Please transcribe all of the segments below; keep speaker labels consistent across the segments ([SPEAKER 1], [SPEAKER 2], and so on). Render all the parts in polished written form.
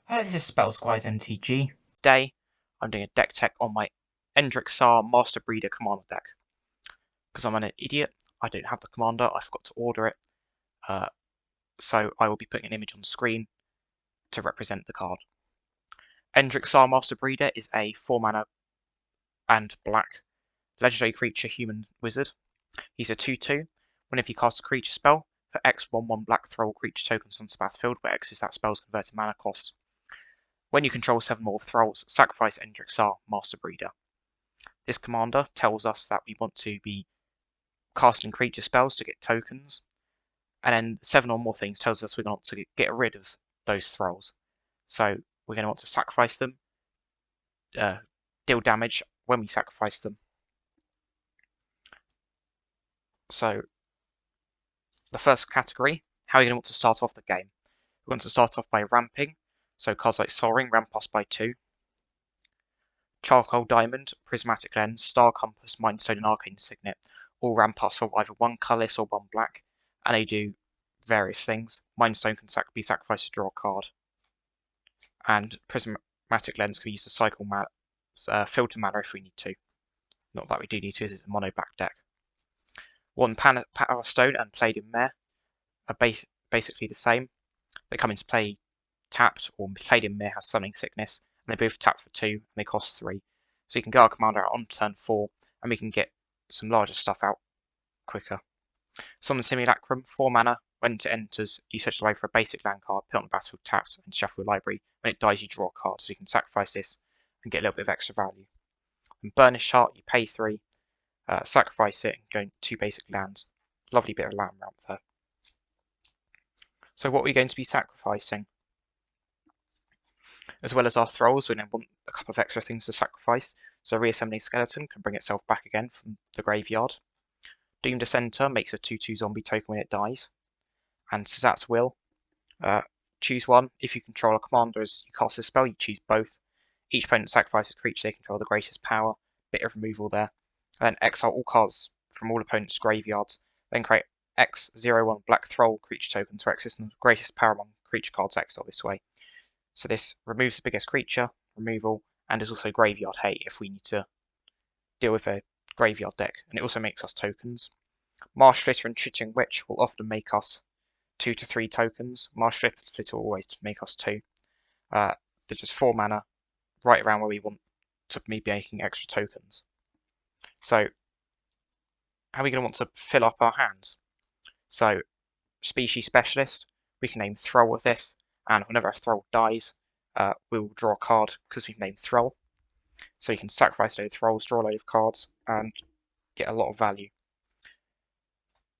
[SPEAKER 1] Hello, this is Spellsquires MTG.
[SPEAKER 2] Today, I'm doing a deck tech on my Endrek Sahr Master Breeder Commander deck. Because I'm an idiot, I don't have the commander, I forgot to order it, uh, so I will be putting an image on the screen to represent the card. Endrek Sahr Master Breeder is a 4 mana and black legendary creature human wizard. He's a 2/2. Whenever you cast a creature spell, for X 1/1 black throw all creature tokens on the battlefield, where X is that spell's converted mana cost. When you control 7 more thralls, sacrifice Endrek Sahr Master Breeder. This commander tells us that we want to be casting creature spells to get tokens, and then 7 or more things tells us we want to get rid of those thralls. So we're going to want to sacrifice them, deal damage when we sacrifice them. So the first category, how are you going to want to start off the game? We're going to start off by ramping, so cards like Soaring ramp us by 2, Charcoal Diamond, Prismatic Lens, Star Compass, Mindstone, and Arcane Signet all ramp us for either 1 colourless or 1 black, and they do various things. Mindstone can be sacrificed to draw a card, and Prismatic Lens can be used to cycle filter mana if we need to. Not that we do need to, as it's a mono black deck. 1 Power Stone and Palladium Mare are basically the same. They come into play tapped, or Palladium Mare has Summoning Sickness, and they both tap for 2, and they cost 3. So you can get our commander out on turn 4, and we can get some larger stuff out quicker. Summon Simulacrum, 4 mana. When it enters, you search the library for a basic land card, put it on the battlefield tapped, and shuffle your library. When it dies, you draw a card, so you can sacrifice this and get a little bit of extra value. And Burnished Heart, you pay 3, sacrifice it, and go into 2 basic lands. Lovely bit of land ramp there. So what are we going to be sacrificing? As well as our thralls, we then want a couple of extra things to sacrifice. So Reassembling Skeleton can bring itself back again from the graveyard. Doomed Dissenter makes a 2/2 zombie token when it dies. And Sazat's Will. Choose one. If you control a commander as you cast a spell, you choose both. Each opponent sacrifices a creature they control the greatest power. Bit of removal there. And then exile all cards from all opponents' graveyards. Then create X01 black thrall creature tokens for access the greatest power among creature cards exile this way. So this removes the biggest creature, removal, and is also graveyard hate if we need to deal with a graveyard deck. And it also makes us tokens. Marsh Flitter and Chittering Witch will often make us 2 to 3 tokens. Marsh Flitter will always make us 2. They're just 4 mana, right around where we want to be making extra tokens. So how are we going to want to fill up our hands? So Species Specialist, we can name Thrall with this, and whenever a Thrall dies, we will draw a card because we've named Thrall. So you can sacrifice a load of Thralls, draw a load of cards, and get a lot of value.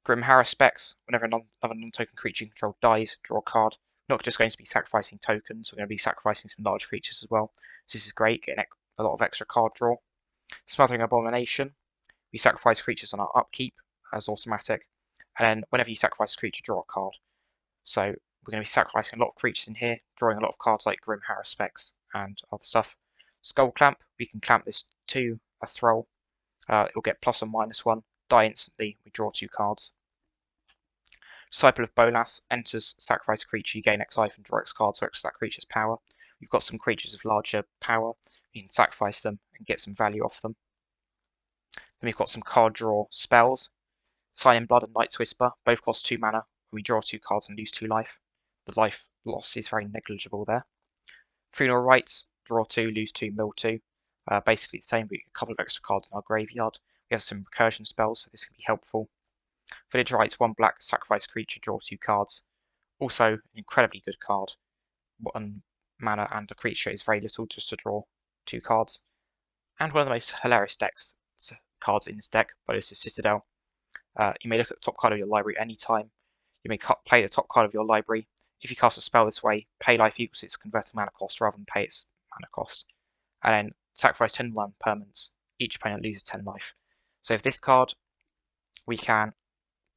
[SPEAKER 2] Grim Haruspex, whenever another non-token creature you control dies, draw a card. We're not just going to be sacrificing tokens, we're going to be sacrificing some large creatures as well. So this is great, getting a lot of extra card draw. Smothering Abomination, we sacrifice creatures on our upkeep as automatic, and then whenever you sacrifice a creature, draw a card. So we're going to be sacrificing a lot of creatures in here, drawing a lot of cards like Grim Haruspex and other stuff. Skull Clamp, we can clamp this to a Thrall. It will get plus or -1, die instantly, we draw 2 cards. Disciple of Bolas enters, sacrifice a creature, you gain X life and draw X cards to extra that creature's power. You've got some creatures of larger power, you can sacrifice them and get some value off them. Then we've got some card draw spells. Silent Blood and Night's Whisper both cost 2 mana. We draw 2 cards and lose 2 life. The life loss is very negligible there. Funeral Rites, draw 2, lose 2, mill 2. Basically the same, but a couple of extra cards in our graveyard. We have some recursion spells, so this can be helpful. Village Rites, 1 black, sacrifice creature, draw 2 cards. Also, an incredibly good card. 1 mana and a creature is very little just to draw 2 cards. And one of the most hilarious cards in this deck, but it's a Citadel. You may look at the top card of your library anytime. You may play the top card of your library. If you cast a spell this way, pay life equals its converted mana cost rather than pay its mana cost. And then sacrifice 10 land permanents. Each opponent loses 10 life. So if this card, we can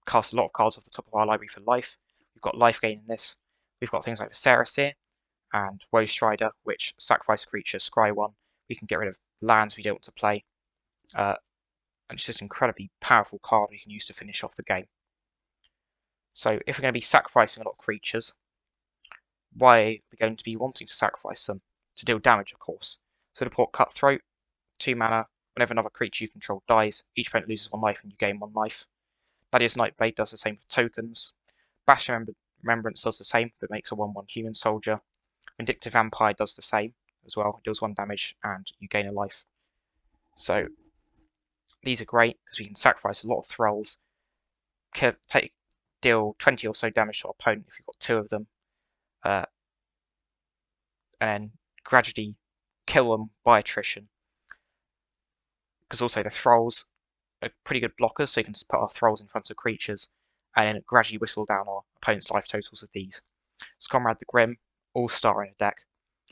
[SPEAKER 2] cast a lot of cards off the top of our library for life. We've got life gain in this. We've got things like the Sarah Seer and Woe Strider, which sacrifice creatures, scry 1. We can get rid of lands we don't want to play. And it's just an incredibly powerful card we can use to finish off the game. So if we're going to be sacrificing a lot of creatures, why are we going to be wanting to sacrifice them? To deal damage, of course. So deport Cutthroat, 2 mana. Whenever another creature you control dies, each opponent loses 1 life and you gain 1 life. Nadia's Nightblade does the same for tokens. Bash Remembrance does the same, but makes a 1/1 human soldier. Vindictive Vampire does the same as well. It deals 1 damage and you gain a life. So these are great because we can sacrifice a lot of thralls, deal 20 or so damage to our opponent if we've got 2 of them, and gradually kill them by attrition. Because also the thralls are pretty good blockers, so you can just put our thralls in front of creatures and then gradually whistle down our opponent's life totals with these. So Comrade the Grim, all-star in a deck.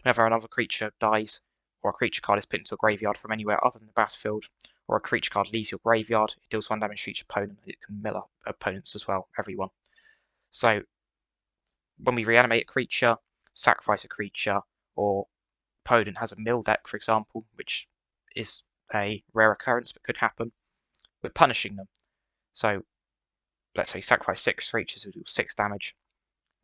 [SPEAKER 2] Whenever another creature dies, or a creature card is put into a graveyard from anywhere other than the battlefield, or a creature card leaves your graveyard, it deals 1 damage to each opponent. It can mill up opponents as well, everyone. So when we reanimate a creature, sacrifice a creature, or opponent has a mill deck, for example, which is a rare occurrence but could happen, we're punishing them. So let's say sacrifice 6 creatures who do 6 damage,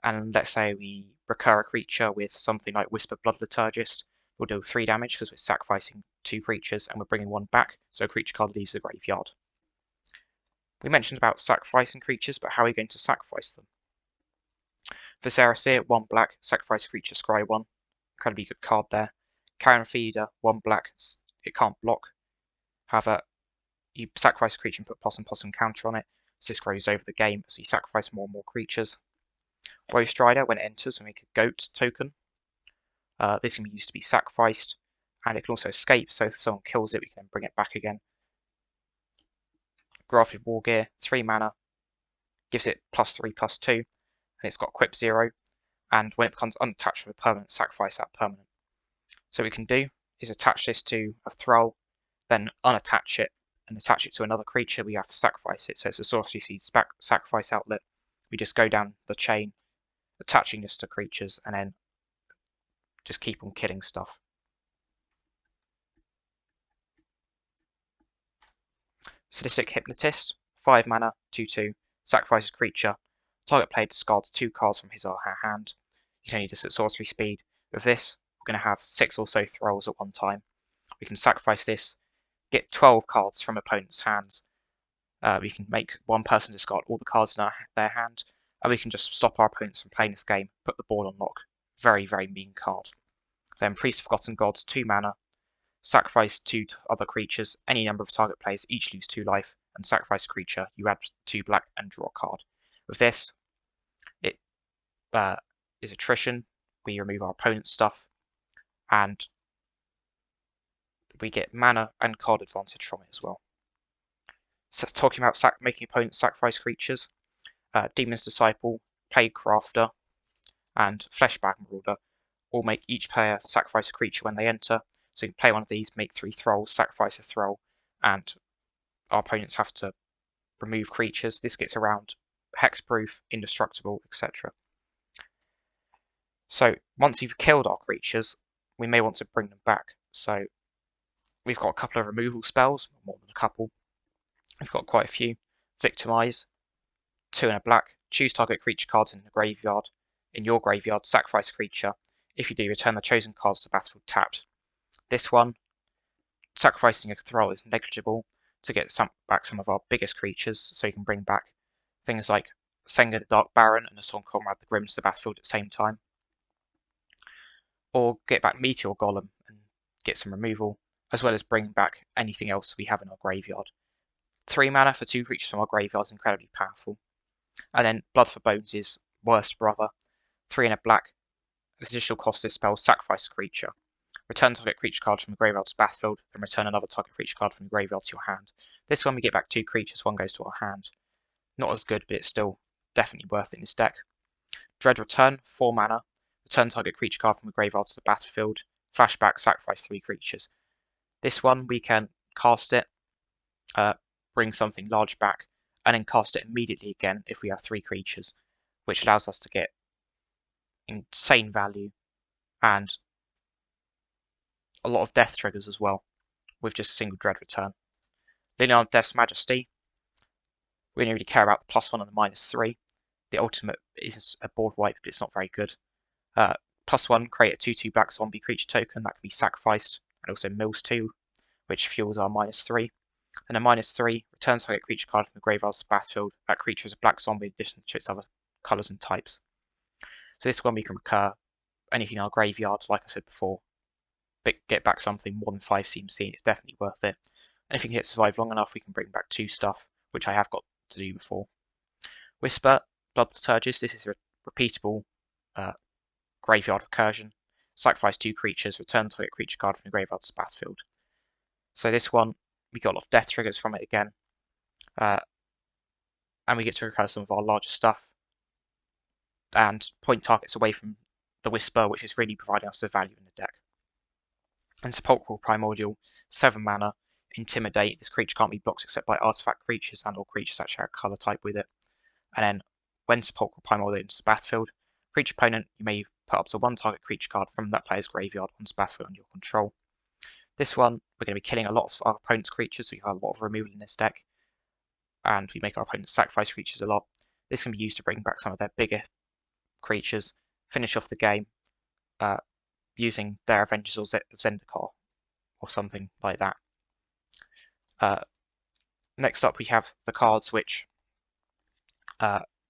[SPEAKER 2] and let's say we recur a creature with something like Whisper Blood Liturgist, we'll do 3 damage because we're sacrificing 2 creatures and we're bringing 1 back, so a creature card leaves the graveyard. We mentioned about sacrificing creatures, but how are we going to sacrifice them? For Sear, 1 black, sacrifice a creature, scry 1. Incredibly good card there. Carrion Feeder, 1 black, it can't block. However, you sacrifice a creature and put Possum counter on it, so this grows over the game, so you sacrifice more and more creatures. Woe Strider, when it enters, we make a goat token. This can be used to be sacrificed, and it can also escape, so if someone kills it, we can then bring it back again. Grafted Wargear, 3 mana, gives it +3/+2, and it's got Equip 0, and when it becomes unattached from a permanent, sacrifice that permanent. So what we can do is attach this to a Thrall, then unattach it, and attach it to another creature. We have to sacrifice it, so it's a Sorcery Seed sacrifice outlet. We just go down the chain, attaching this to creatures, and then just keep on killing stuff. Sadistic Hypnotist, 5 mana, 2/2, sacrifice a creature. Target player discards 2 cards from his or her hand. You can only do this at sorcery speed. With this, we're going to have 6 or so thralls at one time. We can sacrifice this, get 12 cards from opponent's hands. We can make one person discard all the cards in their hand, and we can just stop our opponents from playing this game, put the board on lock. Very, very mean card. Then Priest of Forgotten Gods, 2 mana, sacrifice 2 other creatures, any number of target players each lose 2 life, and sacrifice a creature, you add 2 black and draw a card. With this, it is attrition, we remove our opponent's stuff, and we get mana and card advantage from it as well. So talking about making opponents sacrifice creatures, Demon's Disciple, Plague Crafter, and Fleshbag Marauder all make each player sacrifice a creature when they enter. So you can play one of these, make 3 thralls, sacrifice a thrall, and our opponents have to remove creatures. This gets around hexproof, indestructible, etc. So once you've killed our creatures, we may want to bring them back. So we've got a couple of removal spells, more than a couple. We've got quite a few. Victimize, 2 and a black, choose target creature cards in the graveyard. In your graveyard, sacrifice a creature. If you do, return the chosen cards to the battlefield tapped. This one, sacrificing a thrall is negligible to get back some of our biggest creatures, so you can bring back things like Senga the Dark Baron and the Song Comrade the Grim to the battlefield at the same time. Or get back Meteor Golem and get some removal, as well as bring back anything else we have in our graveyard. 3 mana for 2 creatures from our graveyard is incredibly powerful. And then Blood for Bones is Worst Brother, 3 and a black. This additional cost this spell, sacrifice a creature. Return target creature card from the graveyard to the battlefield, then return another target creature card from the graveyard to your hand. This one we get back 2 creatures, 1 goes to our hand. Not as good, but it's still definitely worth it in this deck. Dread Return, 4 mana. Return target creature card from the graveyard to the battlefield. Flashback, sacrifice 3 creatures. This one we can cast it, bring something large back, and then cast it immediately again if we have 3 creatures, which allows us to get insane value and a lot of death triggers as well, with just a single Dread Return. Linear Death's Majesty, we don't really care about the +1 and the -3. The ultimate is a board wipe, but it's not very good. +1, create a 2/2 black zombie creature token that can be sacrificed, and also mills 2, which fuels our -3. And a -3, return target creature card from the graveyard to the battlefield. That creature is a black zombie in addition to its other colours and types. So this one we can recur anything in our graveyard, like I said before. Get back something more than 5 CMC, and it's definitely worth it. And if we can get survive long enough, we can bring back 2 stuff, which I have got to do before. Whisper, Blood Liturgist, this is a repeatable graveyard recursion. Sacrifice 2 creatures, return target creature card from the graveyard to the battlefield. So this one, we got a lot of death triggers from it again. And we get to recur some of our larger stuff and point targets away from the Whisper, which is really providing us the value in the deck. And Sepulchral Primordial, 7 mana, Intimidate. This creature can't be blocked except by artifact creatures and all creatures that share a colour type with it. And then when Sepulchral Primordial enters the battlefield, for each opponent, you may put up to 1 target creature card from that player's graveyard onto the battlefield under your control. This one, we're going to be killing a lot of our opponent's creatures, so you have a lot of removal in this deck. And we make our opponents sacrifice creatures a lot. This can be used to bring back some of their bigger creatures, finish off the game using their Avengers of Zendikar or something like that. Next up, we have the cards which,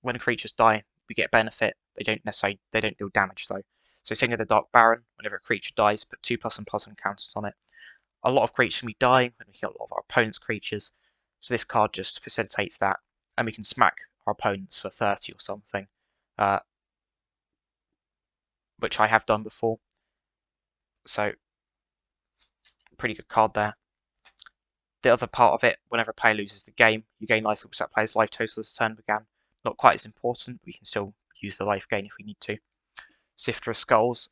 [SPEAKER 2] when creatures die, we get a benefit. They don't deal damage though. So Signet the Dark Baron, whenever a creature dies, put 2+++ counters on it. A lot of creatures can be dying when we kill a lot of our opponent's creatures. So this card just facilitates that, and we can smack our opponents for 30 or something, which I have done before. So pretty good card there. The other part of it, whenever a player loses the game, you gain life equals that player's life total as the turn began. Not quite as important, but we can still use the life gain if we need to. Sifter of Skulls,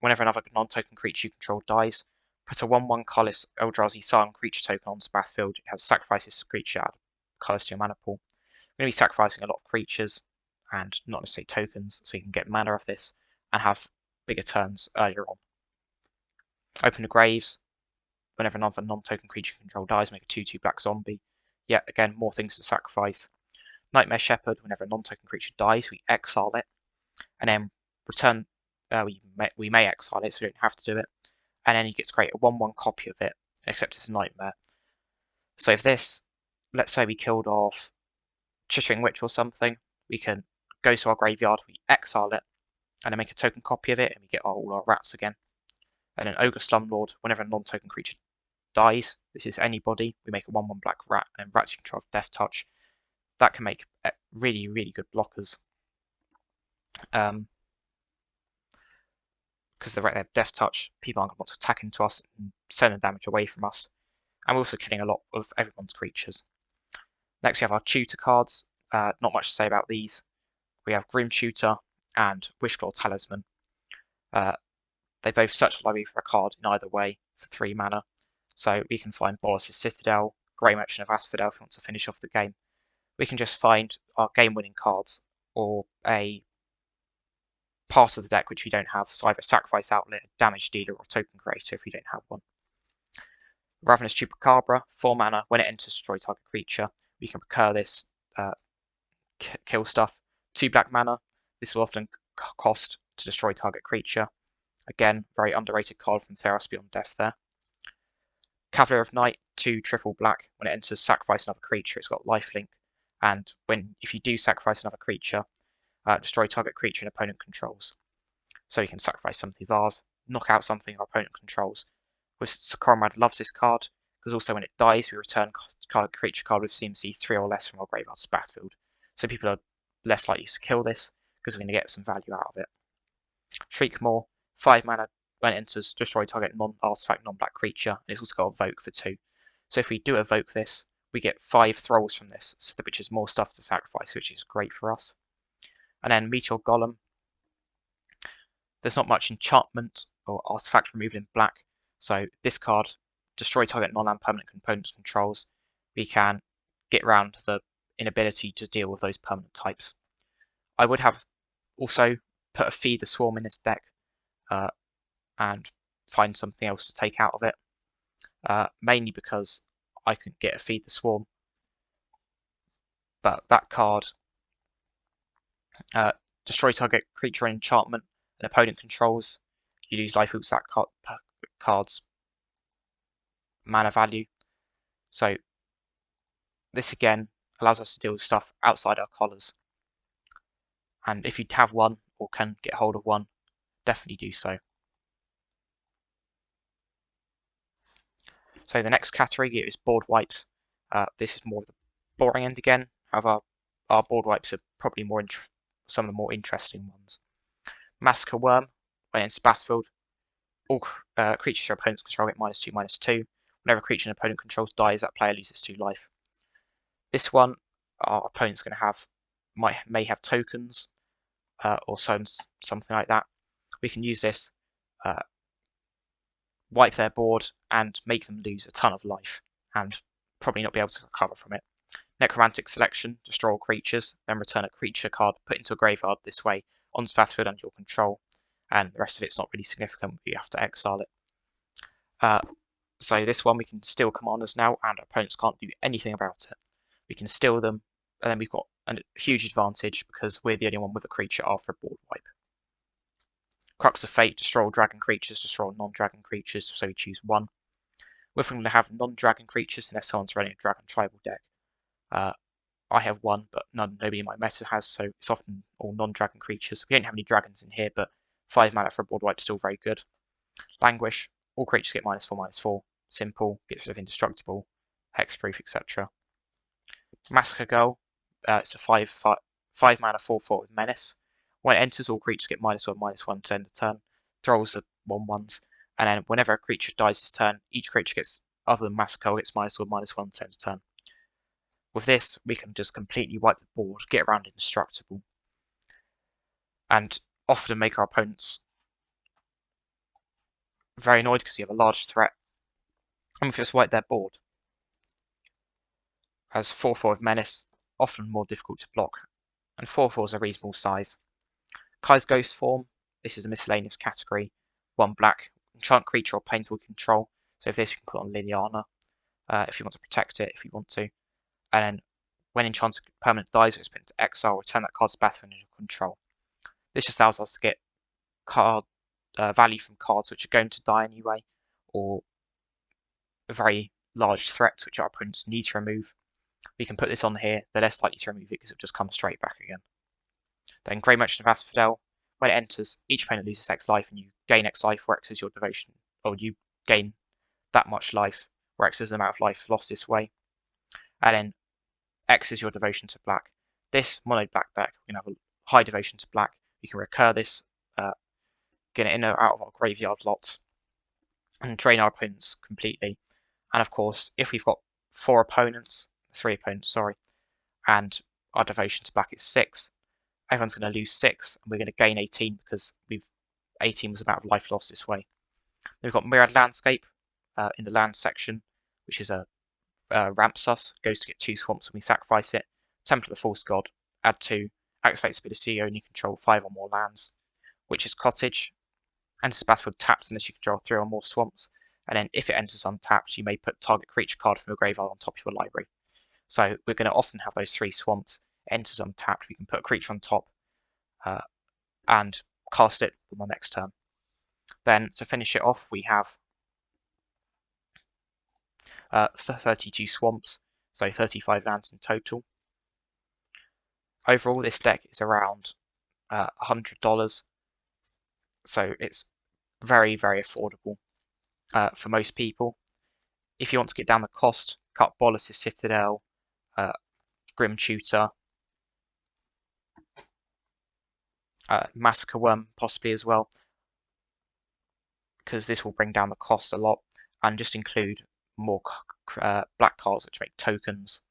[SPEAKER 2] whenever another non-token creature you control dies, put a 1/1 colorless Eldrazi Silent creature token onto the battlefield. It has sacrifices creature add colors to your mana pool. We're going to be sacrificing a lot of creatures and not necessarily tokens, so you can get mana of this and have bigger turns earlier on. Open the Graves, whenever another non-token creature you control dies, make a 2/2 black zombie. Yet again, more things to sacrifice. Nightmare Shepherd, whenever a non-token creature dies, we exile it, and then return. We may exile it, so we don't have to do it. And then you get to create a 1/1 copy of it, except it's a nightmare. So if this, let's say we killed off Chittering Witch or something, we can go to our graveyard, we exile it, and then make a token copy of it, and we get all our rats again. And then Ogre Slumlord, whenever a non-token creature dies, this is anybody, we make a 1/1 black rat, and then rats you control have Death Touch. That can make really, really good blockers. Because they have Death Touch, people aren't going to want to attack into us and send the damage away from us. And we're also killing a lot of everyone's creatures. Next we have our tutor cards. Not much to say about these. We have Grim Tutor and Wishclaw Talisman. They both search the library for a card in either way for 3 mana. So we can find Bolas's Citadel, Grey Merchant of Asphodel if we want to finish off the game. We can just find our game-winning cards or a part of the deck which we don't have, so either a Sacrifice Outlet, a Damage Dealer, or Token Creator if we don't have one. Ravenous Chupacabra, 4 mana, when it enters destroy target creature, we can recur this, kill stuff. 2 black mana, this will often cost to destroy target creature. Again, very underrated card from Theros Beyond Death there. Cavalier of Night, 2 triple black, when it enters sacrifice another creature, it's got lifelink, and if you do sacrifice another creature, destroy target creature an opponent controls. So you can sacrifice something of ours, knock out something our opponent controls. Comrade loves this card, because also when it dies, we return creature card with CMC 3 or less from our graveyard to battlefield. So people are less likely to kill this, because we're going to get some value out of it. Shriekmaw, 5 mana, when it enters, destroy target non-artifact, non-black creature, and it's also got Evoke for 2. So if we do evoke this, we get 5 thralls from this, which is more stuff to sacrifice, which is great for us. And then Meteor Golem. There's not much enchantment or artifact removal in black, so this card, destroy target non-land permanent components controls, we can get around the inability to deal with those permanent types. I would have also put a Feed the Swarm in this deck and find something else to take out of it, mainly because I couldn't get a Feed the Swarm, but that card, destroy target creature and enchantment, an opponent controls, you lose life equals that card's mana value. So this again allows us to deal with stuff outside our collars. And if you have one or can get hold of one, definitely do so. So the next category is board wipes. This is more of the boring end again. However, our board wipes are probably some of the more interesting ones. Massacre Worm. When it's battlefield, all creatures your opponents control get -2/-2. Whenever a creature an opponent controls dies, that player loses 2 life. This one, our opponent's going to have may have tokens or something like that. We can use this, wipe their board, and make them lose a ton of life, and probably not be able to recover from it. Necromantic Selection, destroy all creatures, then return a creature card put into a graveyard this way onto the battlefield under your control, and the rest of it's not really significant, but you have to exile it. So this one we can steal commanders now, and our opponents can't do anything about it. We can steal them, and then we've got a huge advantage because we're the only one with a creature after a board wipe. Crux of Fate, destroy all dragon creatures, destroy all non-dragon creatures, so we choose one. We're going to have non-dragon creatures unless someone's running a dragon tribal deck. I have one, but nobody in my meta has, so it's often all non-dragon creatures. We don't have any dragons in here, but 5 mana for a board wipe is still very good. Languish, all creatures get -4/-4. Simple, gets rid of indestructible, hexproof, etc. Massacre Girl, it's a 5 mana 4/4 with menace. When it enters, all creatures get -1/-1 to end the turn. Thralls are 1/1s, and then whenever a creature dies this turn, each creature gets, other than Massacre, gets -1/-1 to end the turn. With this, we can just completely wipe the board, get around indestructible, and often make our opponents very annoyed because you have a large threat, and we just wipe their board. As 4/4 of menace, often more difficult to block, and 4/4 is a reasonable size. Kai's Ghost Form, this is a miscellaneous category. 1 black, enchant creature or painful control. So if this, we can put on Liliana if you want to protect it, if you want to. And then when enchanted permanent dies, it's put into exile, return that card's battlefield under control. This just allows us to get card value from cards which are going to die anyway, or a very large threat which our opponents need to remove. We can put this on here, they're less likely to remove it because it'll just come straight back again. Then Grey Merchant of Asphodel, when it enters, each opponent loses X life and you gain X life where X is your devotion, or you gain that much life where X is the amount of life lost this way. And then X is your devotion to black. This mono black deck, we're going to have a high devotion to black. We can recur this, get it in or out of our graveyard lot, and drain our opponents completely. And of course, if we've got 3 opponents, and our devotion to black is 6, everyone's going to lose 6, and we're going to gain 18 because 18 was the amount of life lost this way. Then we've got Mirrored Landscape in the land section, which is a ramps us, goes to get 2 swamps when we sacrifice it. Temple of the False God, add 2, activates ability, you only control 5 or more lands, which is Cottage. Enters battlefield tapped unless you control 3 or more swamps, and then if it enters untapped, you may put target creature card from your graveyard on top of your library. So we're going to often have those 3 swamps. It enters untapped, we can put a creature on top and cast it on the next turn. Then to finish it off, we have 32 swamps, so 35 lands in total. Overall, this deck is around $100, so it's very, very affordable for most people. If you want to get down the cost, cut Bolas' Citadel, Grim Tutor, Massacre Worm possibly as well, because this will bring down the cost a lot, and just include more black cards which make tokens.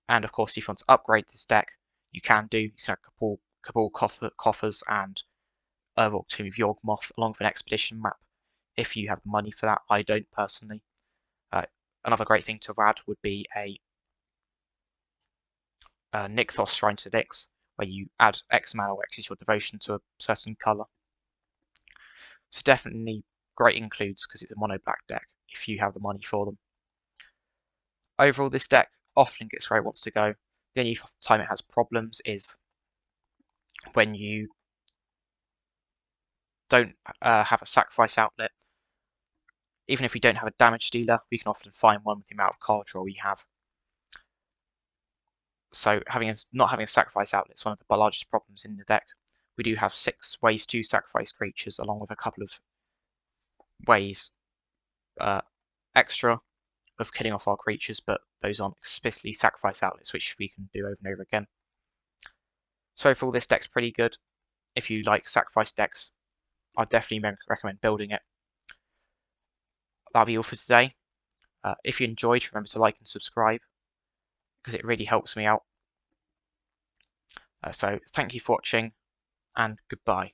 [SPEAKER 2] And of course, if you want to upgrade this deck, you can do. You can have Cabal Coffers and Urborg Tomb of Yawgmoth along with an expedition map if you have the money for that. I don't personally. Another great thing to add would be a Nykthos Shrine to Nyx, where you add X mana or X is your devotion to a certain colour. So definitely great includes because it's a mono black deck if you have the money for them. Overall, this deck often gets where it wants to go. The only time it has problems is when you don't have a sacrifice outlet, even if we don't have a damage dealer, we can often find one with the amount of card draw we have. So not having a sacrifice outlet is one of the largest problems in the deck. We do have 6 ways to sacrifice creatures, along with a couple of ways extra of killing off our creatures, but those aren't explicitly sacrifice outlets, which we can do over and over again. So overall, this deck's pretty good. If you like sacrifice decks, I'd definitely recommend building it. That'll be all for today. If you enjoyed, remember to like and subscribe, because it really helps me out. So thank you for watching, and goodbye.